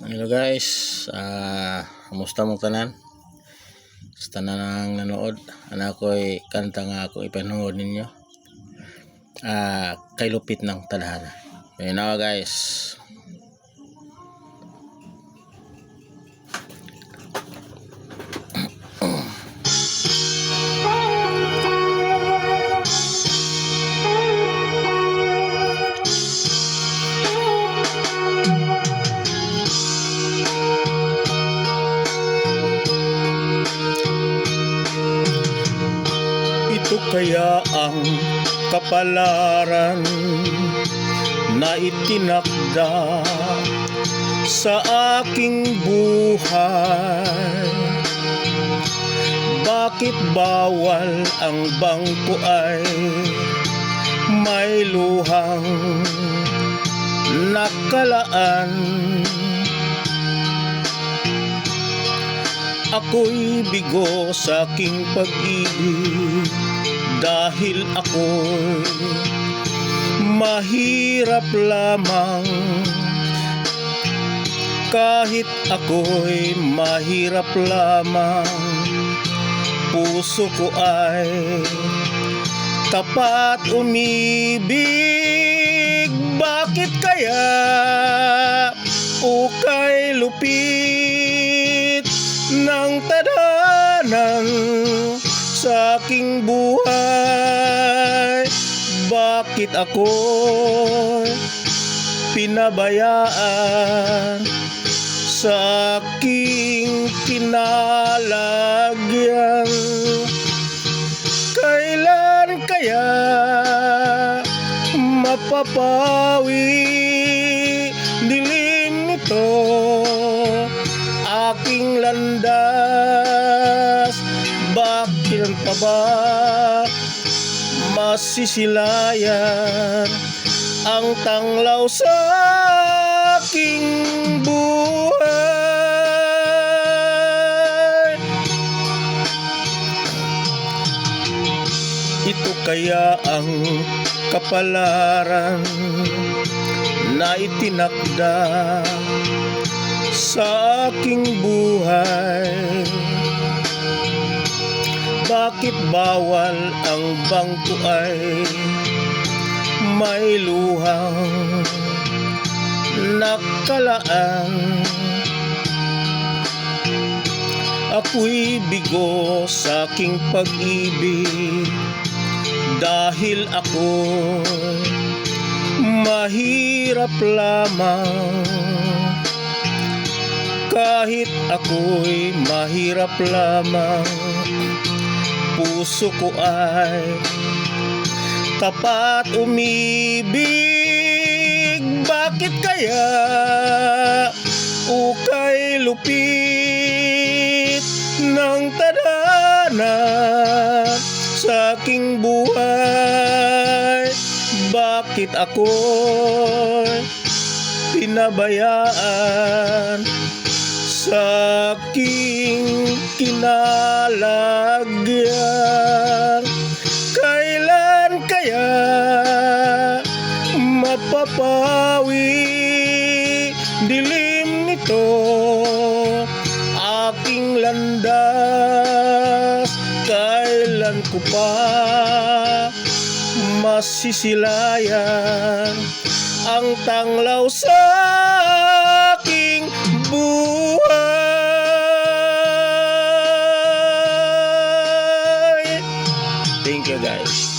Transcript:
Hello guys, kamusta mo tanan? Sa tanan ng nanood, anak ko'y kanta nga ako ipanood ninyo. Kay lupit ng tadhana. Ayun na guys. Ito kaya ang kapalaran na itinakda sa aking buhay. Bakit bawal ang bangko ay may luhang nakalaan? Ako'y bigo sa aking pag-ibig dahil ako'y mahirap lamang. Kahit ako'y mahirap lamang, puso ko ay tapat umibig. Bakit kaya ukay lupit ng tadhanan sa aking buhay? Bakit ako pinabayaan sa aking kinalagyan? Kailan kaya mapapawi dilim nito aking landas? Bakit pa ba masisilayan ang tanglaw sa aking buhay? Ito kaya ang kapalaran na itinakda sa aking buhay. Bakit bawal ang bangko ay may luhang nakalaan? Ako'y bigo sa aking pag-ibig dahil ako mahirap lamang. Kahit ako'y mahirap lamang, puso ko ay tapat umibig. Bakit kaya ukay lupit ng tadhana sa aking buhay? Bakit ako'y pinabayaan sa aking kinalagyan? Kailan kaya mapapawi dilim nito aking landas? Kailan ko pa masisilayan ang tanglaw sa aking buhay? Thank you guys.